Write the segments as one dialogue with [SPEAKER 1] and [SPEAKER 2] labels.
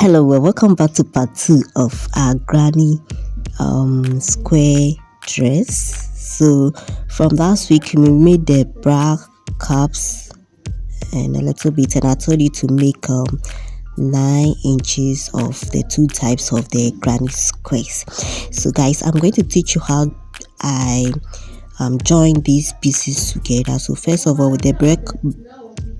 [SPEAKER 1] Hello, well, welcome back to part 2 of our granny square dress. So from last week we made the bra caps and a little bit, and I told you to make 9 inches of the two types of the granny squares. So guys, I'm going to teach you how I join these pieces together. So first of all, with the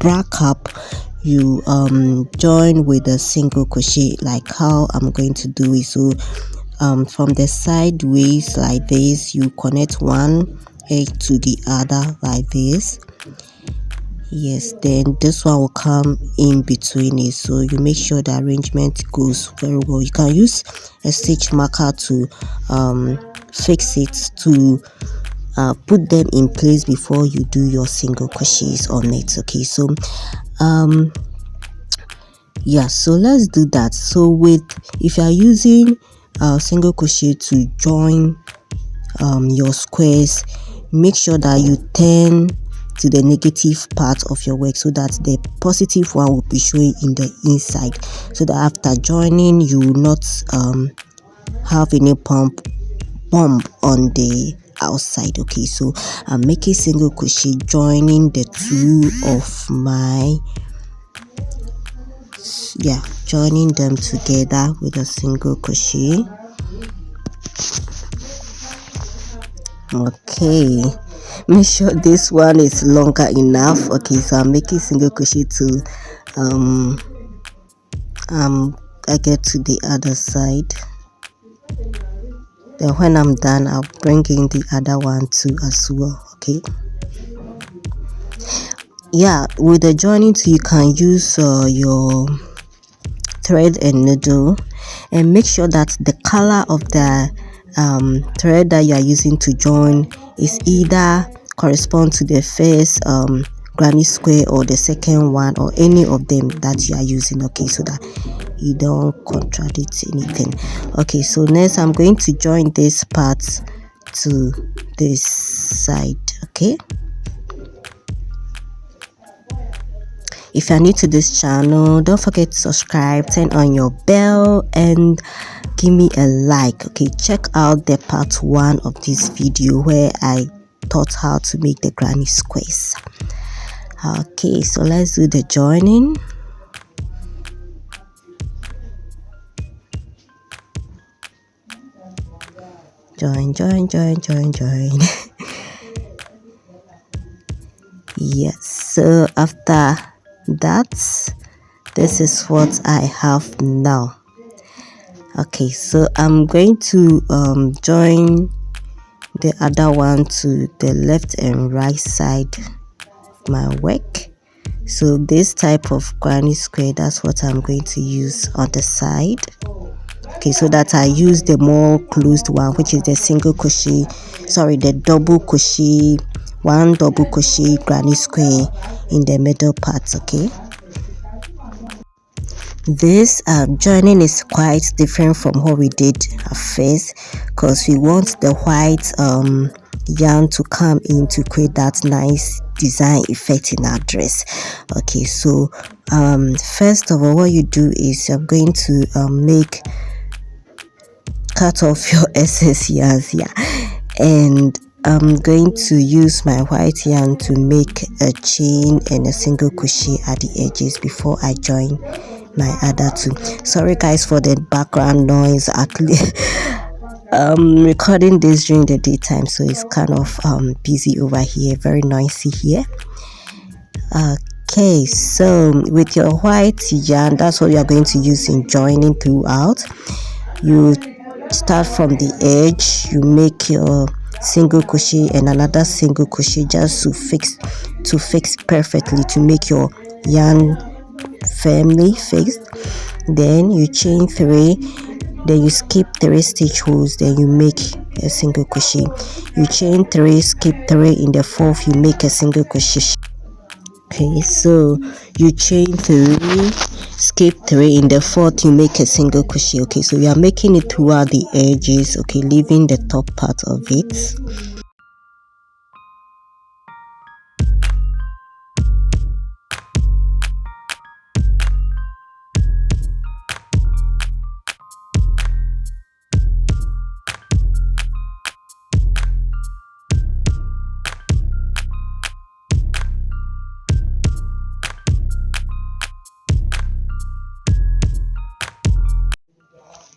[SPEAKER 1] bra cap, you join with a single crochet, like how I'm going to do it. So from the sideways like this, you connect one edge to the other like this. Yes, then this one will come in between it, so you make sure the arrangement goes very well. You can use a stitch marker to fix it, to put them in place before you do your single crochets on it. Okay, so yeah, so let's do that. So if you are using single crochet to join your squares, make sure that you turn to the negative part of your work so that the positive one will be showing in the inside, so that after joining you will not have any bump on the outside. Okay, so I'm making single crochet, joining the two of my, joining them together with a single crochet. Okay, make sure this one is longer enough. Okay, so I'm making single crochet to I get to the other side. Then when I'm done, I'll bring in the other one too as well. Okay, yeah, with the joining too, you can use your thread and needle, and make sure that the color of the thread that you are using to join is either correspond to the first granny square or the second one, or any of them that you are using. Okay, so that you don't contradict anything. Okay, so next I'm going to join this part to this side. Okay, if you are new to this channel, don't forget to subscribe, turn on your bell, and give me a like. Okay, check out the part 1 of this video where I taught how to make the granny squares. Okay, so let's do the joining. Join. Yes, so after that, this is what I have now. Okay, so I'm going to join the other one to the left and right side of my work. So this type of granny square, that's what I'm going to use on the side. Okay, so that I use the more closed one, which is the the double crochet, one double crochet granny square in the middle part. Okay, this joining is quite different from what we did at first, because we want the white yarn to come in to create that nice design effect in our dress. Okay, so first of all, what you do is you're going to cut off your excess yarns here, and I'm going to use my white yarn to make a chain and a single crochet at the edges before I join my other two. Sorry guys for the background noise. Actually recording this during the daytime, so it's kind of busy over here, very noisy here. Okay, so with your white yarn, that's what you are going to use in joining throughout. You start from the edge, you make your single crochet and another single crochet just to fix perfectly, to make your yarn firmly fixed. Then you chain 3, then you skip 3 stitch holes, then you make a single crochet. You chain 3, skip 3, in the 4th you make a single crochet. Okay, so you chain 3, skip 3, in the 4th you make a single crochet. Okay, so you are making it throughout the edges. Okay, leaving the top part of it.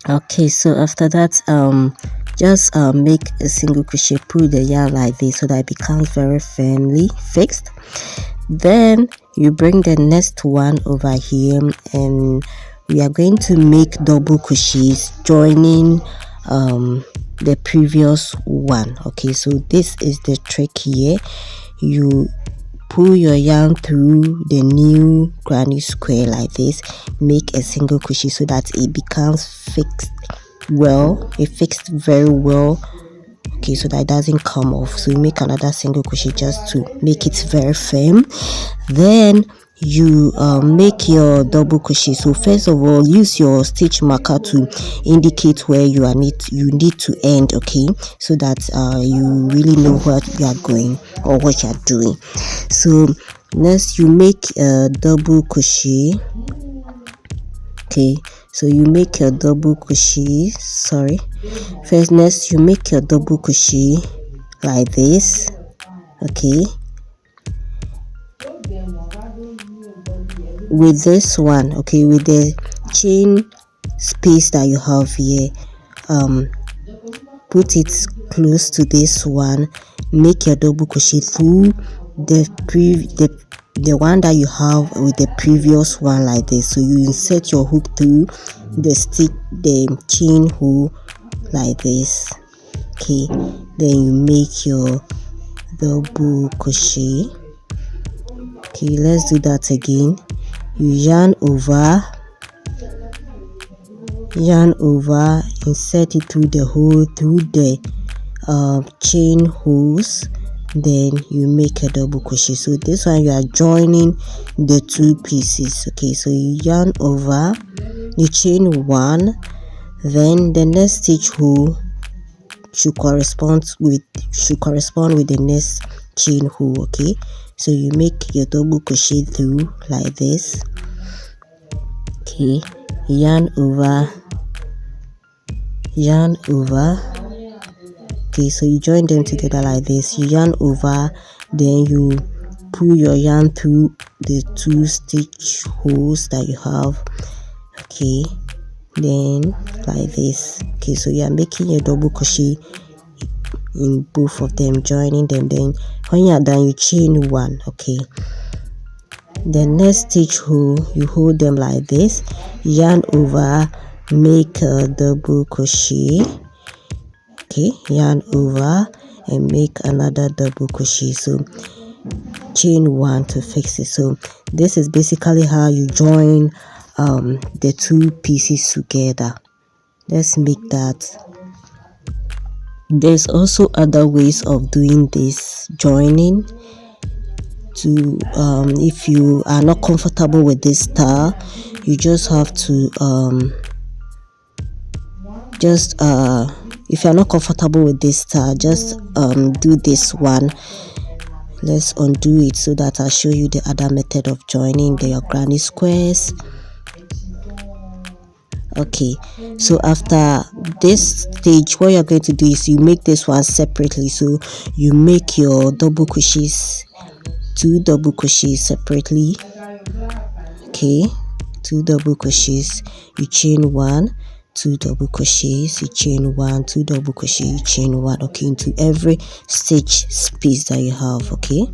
[SPEAKER 1] Okay, so after that, just make a single crochet, pull the yarn like this so that it becomes very firmly fixed. Then you bring the next one over here, and we are going to make double crochets joining the previous one. Okay, so this is the trick here. You pull your yarn through the new granny square like this, make a single crochet so that it becomes fixed well, it fixed very well. Okay, so that it doesn't come off. So you make another single crochet just to make it very firm. Then you make your double crochet. So first of all, use your stitch marker to indicate where you need to end. Okay, so that you really know what you are going or what you are doing. So next you make a double crochet. Okay, so you make your double crochet, next you make your double crochet like this. Okay, with this one, okay, with the chain space that you have here, put it close to this one, make your double crochet through the one that you have with the previous one like this. So you insert your hook through the chain hole like this. Okay, then you make your double crochet. Okay, let's do that again. You yarn over, insert it through the hole, through the chain holes, then you make a double crochet. So this one you are joining the two pieces. Okay, so you yarn over, you chain one, then the next stitch hole should correspond with the next chain hole. Okay, so you make your double crochet through like this. Okay, yarn over. Okay, so you join them together like this. You yarn over, then you pull your yarn through the two stitch holes that you have. Okay, then like this. Okay, so you are making your double crochet in both of them, joining them. Then when you are done, you chain one. Okay, the next stitch hole, you hold them like this, yarn over, make a double crochet. Okay, yarn over and make another double crochet. So chain one to fix it. So this is basically how you join the two pieces together. Let's make that. There's also other ways of doing this joining. To if you are not comfortable with this style, you just have to if you're not comfortable with this style, just do this one. Let's undo it so that I'll show you the other method of joining your granny squares. Okay, so after this stage, what you're going to do is you make this one separately. So you make your double crochets, 2 double crochets separately. Okay, 2 double crochets, you chain 1, 2 double crochets, you chain 1, 2 double crochet, you chain 1. Okay, into every stitch space that you have. Okay,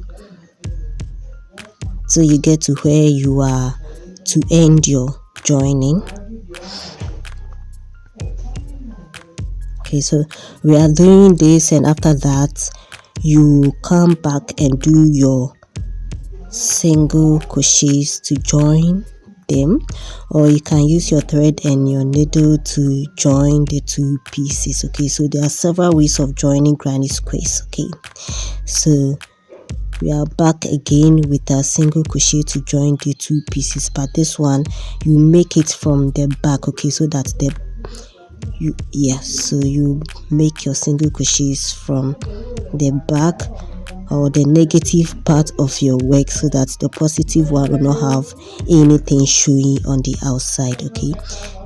[SPEAKER 1] so you get to where you are to end your joining. Okay, so we are doing this, and after that you come back and do your single crochets to join them, or you can use your thread and your needle to join the two pieces. Okay, so there are several ways of joining granny squares. Okay, so we are back again with a single crochet to join the two pieces, but this one you make it from the back. Okay, so that so you make your single crochets from the back or the negative part of your work, so that the positive one will not have anything showing on the outside. Okay,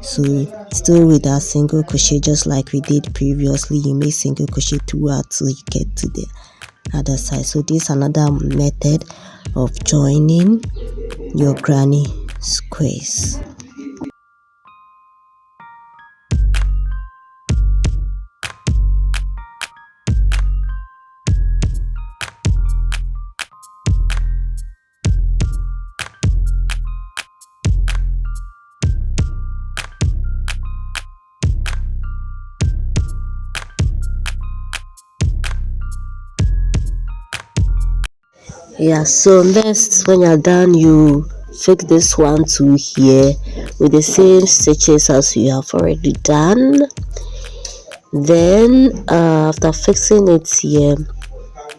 [SPEAKER 1] so still with that single crochet, just like we did previously, you make single crochet throughout till you get to the other side. So this is another method of joining your granny squares. Yeah, so next, when you're done, you fix this one to here with the same stitches as you have already done. Then after fixing it here,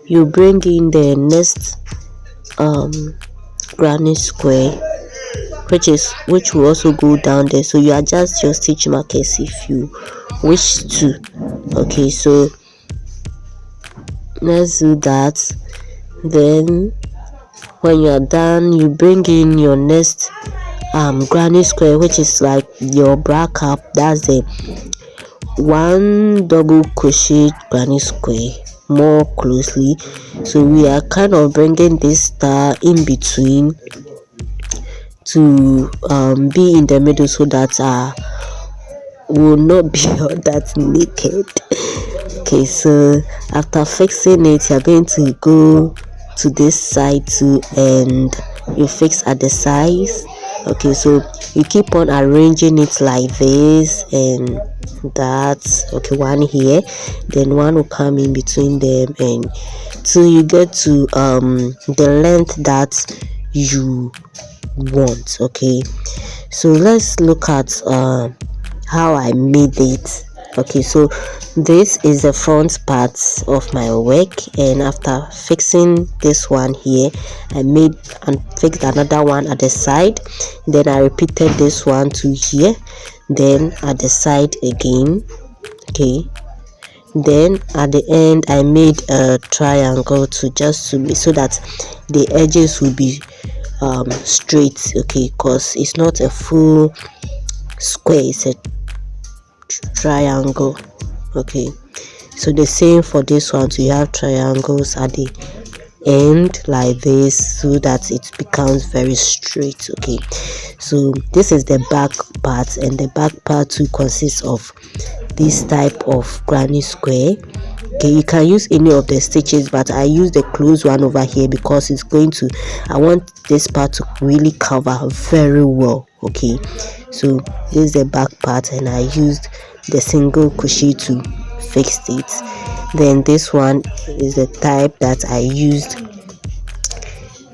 [SPEAKER 1] you bring in the next granny square, which will also go down there. So you adjust your stitch markers if you wish to. Okay, so let's do that. Then when you are done, you bring in your next granny square, which is like your bra cap. That's the one double crochet granny square more closely. So we are kind of bringing this star in between to be in the middle, so that will not be all that naked. Okay, so after fixing it, you're going to go to this side too, and you fix at the sides. Okay, so you keep on arranging it like this and that. Okay, one here, then one will come in between them, and till you get to the length that you want. Okay, so let's look at how I made it. Okay, so this is the front part of my work, and after fixing this one here, I made and fixed another one at the side. Then I repeated this one to here, then at the side again. Okay, then at the end I made a triangle to so that the edges will be straight. Okay, because it's not a full square, it's a triangle. Okay, so the same for this one. So you have triangles at the end like this, so that it becomes very straight. Okay, so this is the back part, and the back part too consists of this type of granny square. Okay, you can use any of the stitches, but I use the closed one over here because I want this part to really cover very well. Okay, so this is the back part, and I used the single crochet to fix it. Then this one is the type that I used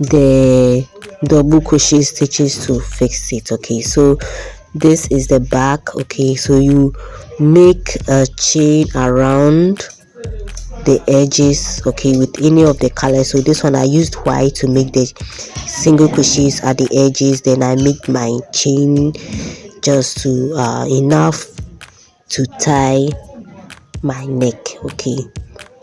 [SPEAKER 1] the double crochet stitches to fix it. Okay, so this is the back. Okay, so you make a chain around the edges, okay, with any of the colors. So this one I used white to make the single crochets at the edges. Then I make my chain just to enough to tie my neck. Okay,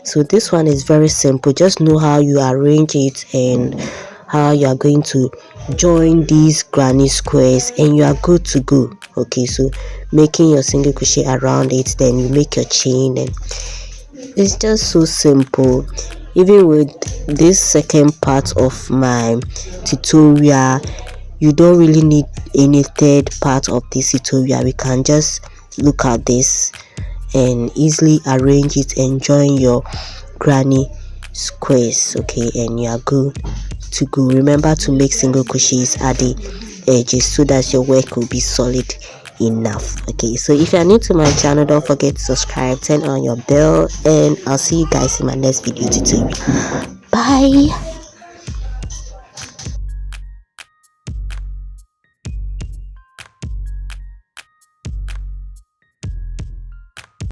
[SPEAKER 1] so this one is very simple. Just know how you arrange it and how you are going to join these granny squares, and you are good to go. Okay, so making your single crochet around it, then you make your chain, and it's just so simple. Even with this second part of my tutorial, you don't really need any third part of this tutorial. We can just look at this and easily arrange it and join your granny squares. Okay, and you are good to go. Remember to make single crochets at the edges so that your work will be solid enough. Okay, so if you are new to my channel, don't forget to subscribe, turn on your bell, and I'll see you guys in my next video tutorial. Bye.